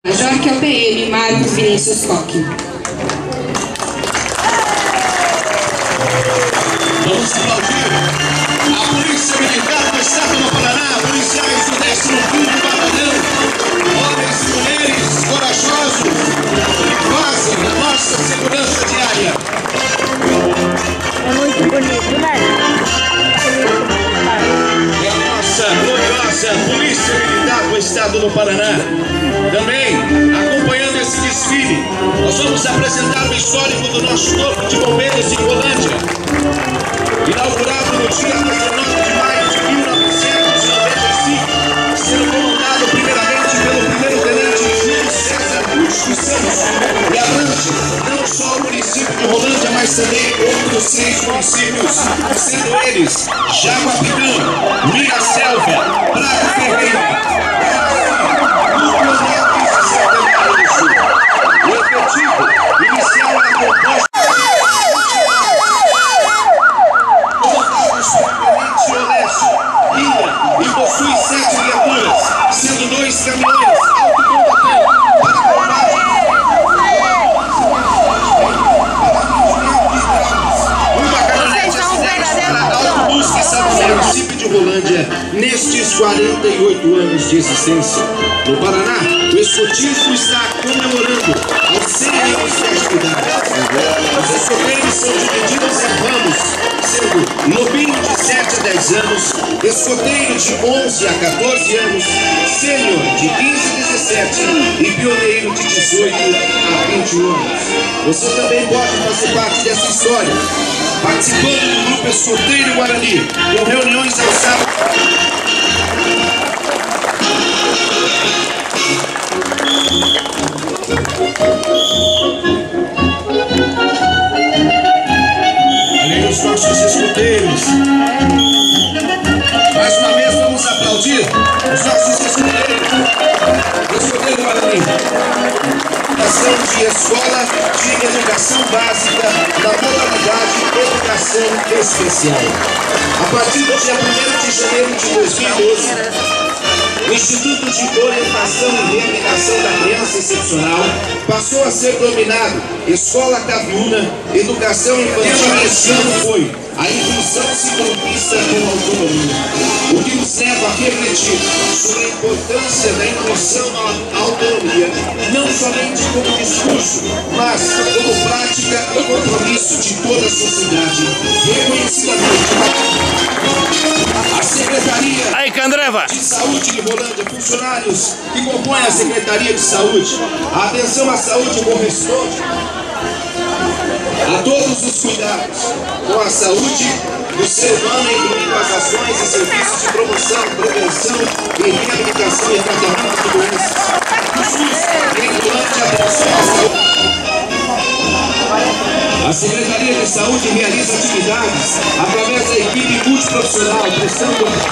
Major que é o PM, Marco Vinícius Coque. Vamos aplaudir a Polícia Militar do Estado do Paraná, policiais do 15º Batalhão, homens e mulheres corajosos que fazem a nossa segurança diária. É muito bonito, né? É a nossa gloriosa Polícia Militar do Estado do Paraná. Também, acompanhando esse desfile, nós vamos apresentar o histórico do nosso Corpo de Bombeiros em Rolândia, inaugurado no dia 19 de maio de 1995, sendo comandado primeiramente pelo primeiro-tenente Júlio César Lúcio Santos, e abrange não só o município de Rolândia, mas também outros 6 municípios, sendo eles Jaguapitã, Miraselva, Prado Ferreira, o efetivo inicial na composta e possui 7 viaturas, sendo 2 caminhões autocondutor para combate. Uma caminhonete acidente para autobusca e salva o município de Rolândia nestes 48 anos de existência. No Paraná, o escotismo está comemorando aos 100 anos de atividade. Os escoteiros são divididos em ramos, sendo lobinho de 7 a 10 anos, escoteiro de 11 a 14 anos, sênior de 15 a 17 e pioneiro de 18 a 21 anos. Você também pode fazer parte dessa história, participando do Grupo Escoteiro Guarani, com reuniões aos sábados. Além dos nossos escoteiros, mais uma vez vamos aplaudir os nossos escoteiros. Escoteiro Guarani, educação de escola de educação básica da modalidade educação especial. A partir do dia 1º de janeiro de 2012, o Instituto de Orientação e Reabilitação da Criança Excepcional passou a ser denominado Escola Caviúna Educação Infantil. Este ano foi a inclusão se conquista com autonomia, o que nos leva a refletir sobre a importância da inclusão na autonomia, não somente como discurso, mas como prática e compromisso de toda a sociedade, reconhecidamente. A Secretaria de Saúde de Rolândia, funcionários que compõem a Secretaria de Saúde, a atenção à saúde corresponde a todos os cuidados com a saúde do ser humano, incluindo as ações e serviços de promoção, prevenção e reabilitação e tratamento de doenças. O SUS, vinculante à atenção à saúde. A Secretaria de Saúde realiza atividades através da equipe multiprofissional,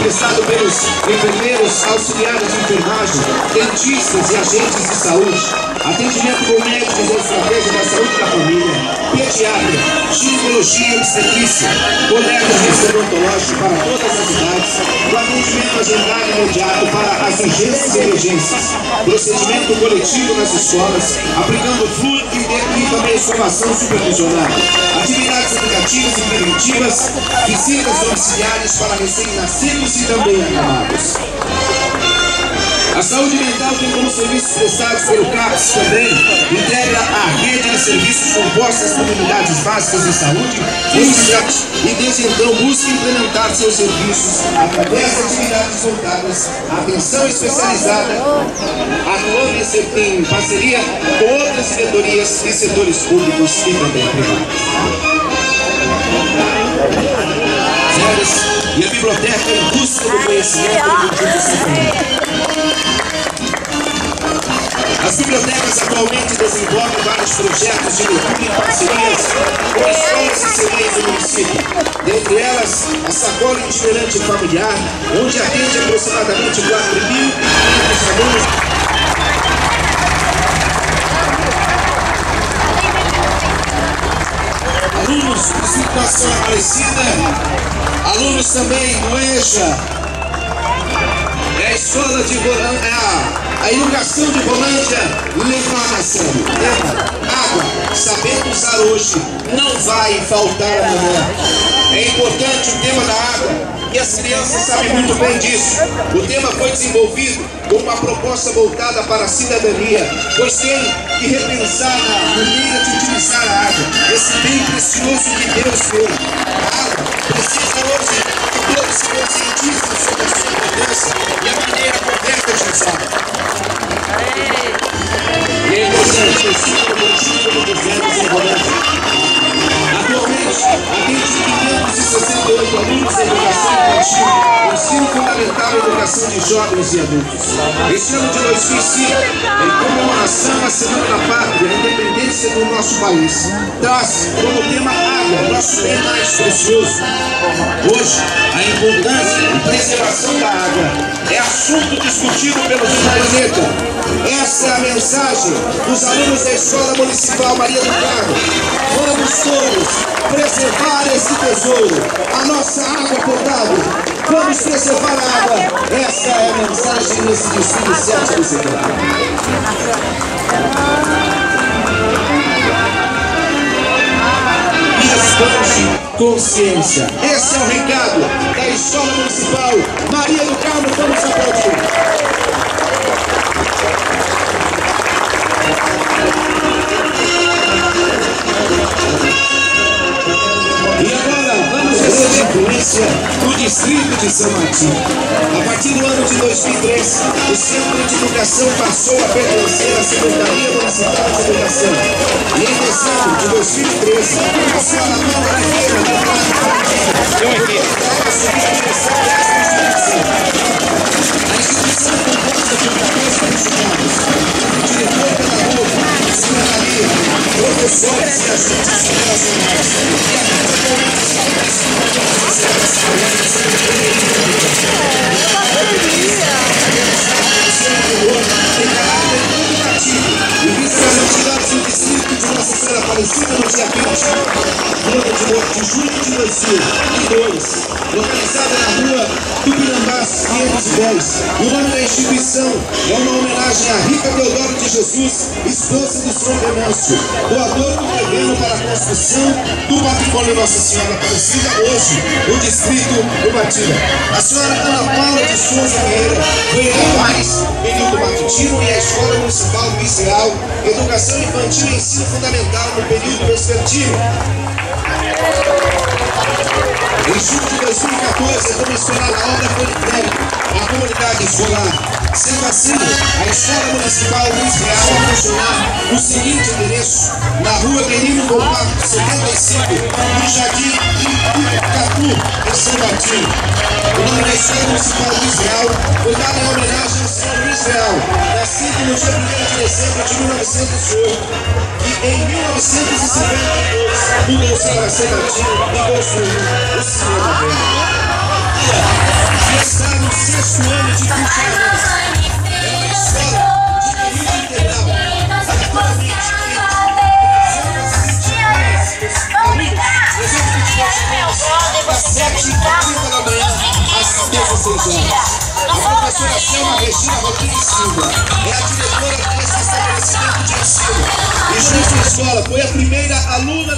prestado pelos enfermeiros, auxiliares de enfermagem, dentistas e agentes de saúde, atendimento com médicos da estratégia da saúde da família, pediatra, ginecologia e obstetrícia, coleta de estomatológico para todas as idades, o atendimento agendado imediato para as urgências e emergências, procedimento coletivo nas escolas, aplicando flúor e também escovação supervisionada, atividades educativas e preventivas, visitas domiciliares para recém-nascidos e também acamados. A saúde mental tem como serviços prestados pelo CAPS também, integra a rede de serviços compostas por unidades básicas de saúde e desde então busca implementar seus serviços através de atividades voltadas à atenção especializada, atuando em parceria com outras diretorias e setores públicos e também privados. E a biblioteca em busca do conhecimento do As bibliotecas atualmente desenvolvem vários projetos de leitura em parcerias com escolas e CDs do município. Dentre elas, a Sacola Itinerante Familiar, onde atende aproximadamente 4.500 alunos. Alunos de situação parecida, alunos também do EJA, é a escola de Rolândia. A educação de Rolândia levada a sério. Água, sabendo usar hoje, não vai faltar amanhã. É importante o tema da água e as crianças sabem muito bem disso. O tema foi desenvolvido com uma proposta voltada para a cidadania, pois tem que repensar na maneira de utilizar a água, esse bem precioso que Deus deu. A água precisa hoje que todos se conscientizem sobre a sua importância e a maneira correta de usar. E é importante o ensino contínuo do governo em Rolândia. Atualmente, atende 568 alunos de educação infantil, ensino fundamental e educação de jovens e adultos. Este ano de 2005, em comemoração à Semana da Pátria, a independência do nosso país, traz como tema água, nosso bem mais precioso. Hoje, a importância e preservação da água é assunto discutido pelo planeta. Essa é a mensagem dos alunos da Escola Municipal Maria do Carmo. Vamos todos preservar esse tesouro, a nossa água potável. Vamos preservar a água. Essa é a mensagem nesse desfile 7 de setembro. Descanse consciência. Esse é o recado da Escola Municipal Maria do Carmo. Vamos aplaudir. E agora vamos receber a influência do Distrito de São Martinho. A partir do ano de 2003, o Centro de Educação passou a pertencer à Secretaria Municipal de Educação. E em dezembro de 2013, a Senhora Paula Ferreira do a assumir a direção desta instituição. A instituição é composta por 14 funcionários, diretor pedagogo, secretaria, professores e agentes operacionais. E visa as entidades do distrito de Nossa Senhora Aparecida no dia 20 de julho de 2002, localizada na rua Tupinambás 510. O nome da instituição é uma homenagem a Rita Teodoro de Jesus, esposa do São Venâncio, doador do terreno para a construção do patrimônio Nossa Senhora Aparecida, hoje no distrito do Batida. A senhora Ana Paula de Souza Vieira foi eleita mais período matutino e a Escola Municipal Luiz Real, Educação Infantil e Ensino Fundamental no período vespertino. Em julho de 2014, como esperada, a obra foi entregue à comunidade escolar. Sendo assim, a Escola Municipal Luiz Real vai funcionar no seguinte endereço: na rua Benino Bombardo 75, no Jardim Icatu, em São Martinho. O nome da Escola Municipal Luiz Real foi dado em homenagem ao senhor Luiz Real, nascido no dia 1º de dezembro de 1908. E em 1952 mudou-se para São Martinho e construiu o cinema velho. Já está no 6º ano de funcionamento. É uma escola de período integral. Atualmente, das 7h30 da manhã às 16 horas. A professora Selma Regina Rodrigues Silva é a diretora desse estabelecimento de ensino. E junto à escola foi a primeira aluna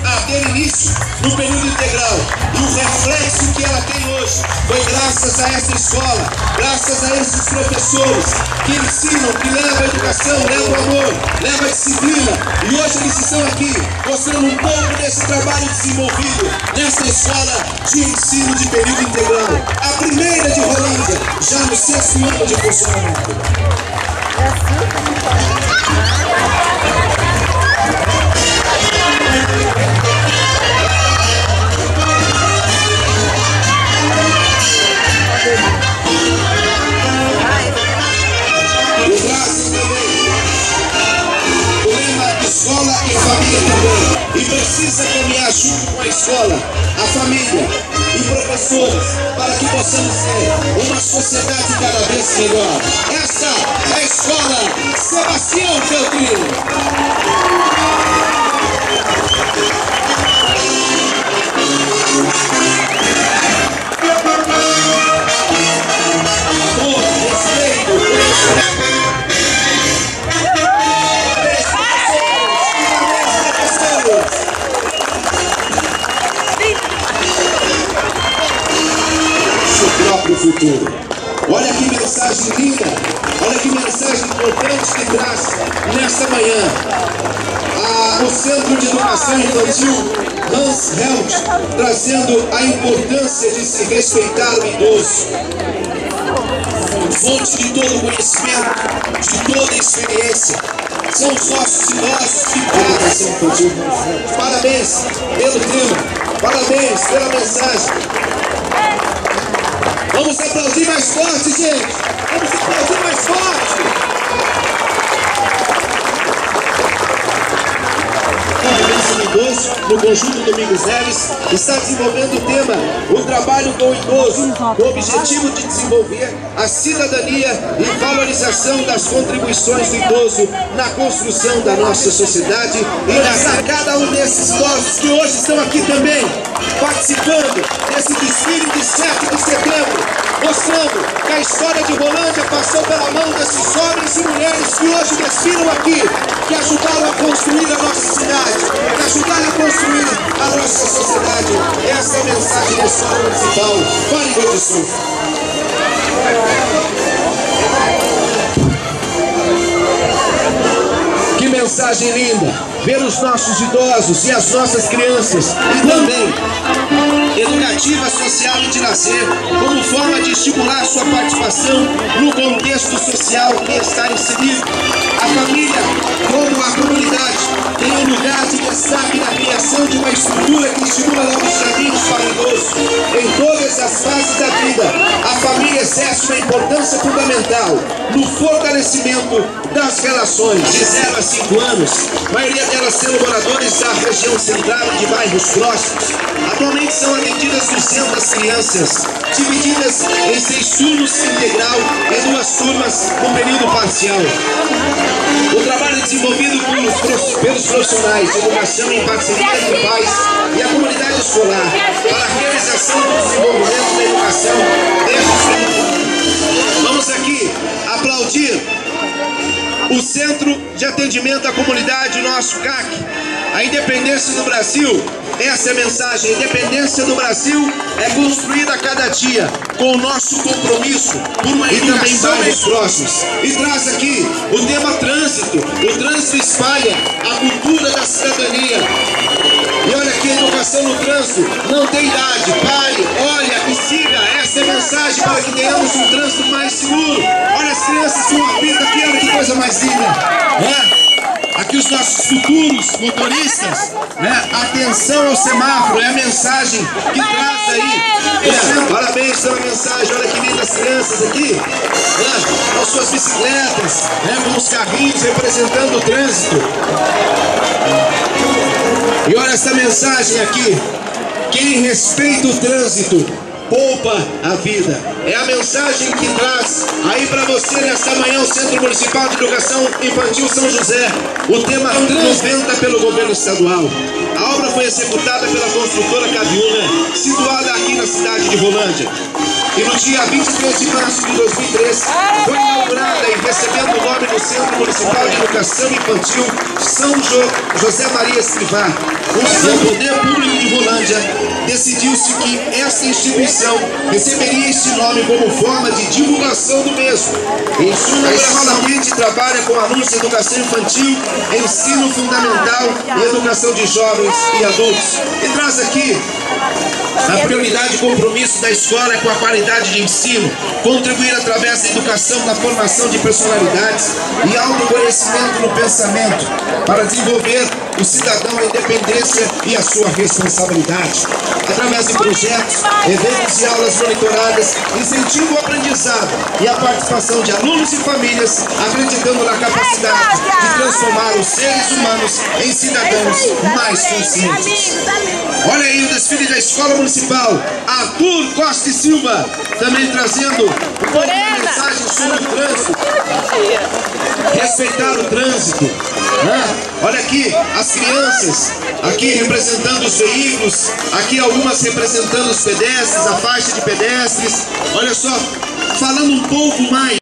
a ter início no período integral. E o reflexo que ela tem hoje foi graças a essa escola, graças a esses professores que ensinam, que levam a educação, levam o amor, levam a disciplina. E hoje eles estão aqui mostrando um pouco desse trabalho desenvolvido nessa escola de ensino de período integral. A primeira de Rolândia, já no 6º ano de funcionamento. Escola e família também. E precisa caminhar junto com a escola, a família e professores para que possamos ter uma sociedade cada vez melhor. Essa é a Escola Sebastião Feltrino. Amor, respeito, futuro. Olha que mensagem linda, olha que mensagem importante que traz nesta manhã. O Centro de Educação Infantil Hans Held, trazendo a importância de se respeitar o idoso. Fonte de todo conhecimento, de toda experiência. São os nossos idosos que trazem infantil. Parabéns pelo tema, parabéns pela mensagem. Vamos aplaudir mais forte, gente! Vamos aplaudir mais forte! Idoso, no Conjunto Domingos Neves, está desenvolvendo o tema O Trabalho com o Idoso, com o objetivo de desenvolver a cidadania e valorização das contribuições do idoso na construção da nossa sociedade e nessa cada um desses idosos que hoje estão aqui também, participando desse desfile de 7 de setembro, mostrando que a história de Rolândia passou pela mão desses homens e mulheres que hoje desfilam aqui, que ajudaram a construir a nossa cidade, que ajudaram a construir a nossa sociedade. Essa é a mensagem da Escola Municipal. Vale Rodisson. Que mensagem linda! Ver os nossos idosos e as nossas crianças e também educativa, social e de lazer como forma de estimular sua participação no contexto social que está inserido. A família, como a comunidade, tem um lugar de destaque na criação de uma estrutura que estimula novos caminhos para o idoso. Em todas as fases da vida, a família exerce uma importância fundamental no fortalecimento das relações. De 0 a 5 anos, a maioria delas sendo moradores da região central e de bairros próximos. Atualmente são atendidas 200 crianças, divididas em 6 turnos integral e 2 turmas com período parcial. O trabalho desenvolvido pelos profissionais de educação em parceria com pais e a comunidade escolar para a realização do desenvolvimento da educação desde sempre. Vamos aqui aplaudir o Centro de Atendimento à Comunidade, o nosso CAC, a independência do Brasil. Essa é a mensagem. A independência do Brasil é construída a cada dia com o nosso compromisso por uma educação mais próximos. E traz aqui o tema trânsito. O trânsito espalha a cultura da cidadania. E olha aqui, a educação no trânsito não tem idade. Pare, olha e siga. Essa é a mensagem para que tenhamos um trânsito mais seguro. Olha as crianças com uma fita aqui, olha que coisa mais linda. Aqui os nossos futuros motoristas, atenção ao semáforo, é a mensagem que traz aí. Parabéns pela mensagem, olha que lindas crianças aqui, com as suas bicicletas, com os carrinhos representando o trânsito. E olha essa mensagem aqui, quem respeita o trânsito poupa a vida. É a mensagem que traz aí para você nesta manhã o Centro Municipal de Educação Infantil São José. O tema 90 pelo governo estadual. A obra foi executada pela construtora Caviúna, situada aqui na cidade de Rolândia. E no dia 23 de março de 2003, foi inaugurada e recebendo o nome do Centro Municipal de Educação Infantil São José Maria Escrivá. O Poder Público de Rolândia decidiu-se que esta instituição receberia este nome como forma de divulgação do mesmo. Em suma, a escola Kid trabalha com alunos de educação infantil, ensino fundamental e educação de jovens e adultos. E traz aqui a prioridade e compromisso da escola é com a qualidade de ensino, contribuir através da educação na formação de personalidades e autoconhecimento no pensamento, para desenvolver o cidadão a independência e a sua responsabilidade. Através de projetos, eventos e aulas monitoradas, incentiva o aprendizado e a participação de alunos e famílias, acreditando na capacidade de transformar os seres humanos em cidadãos mais conscientes. Olha aí o desfile da Escola Municipal, Arthur Costa e Silva, também trazendo uma mensagem sobre o trânsito. Respeitar o trânsito. Olha aqui, as crianças, aqui representando os veículos, aqui algumas representando os pedestres, a faixa de pedestres. Olha só, falando um pouco mais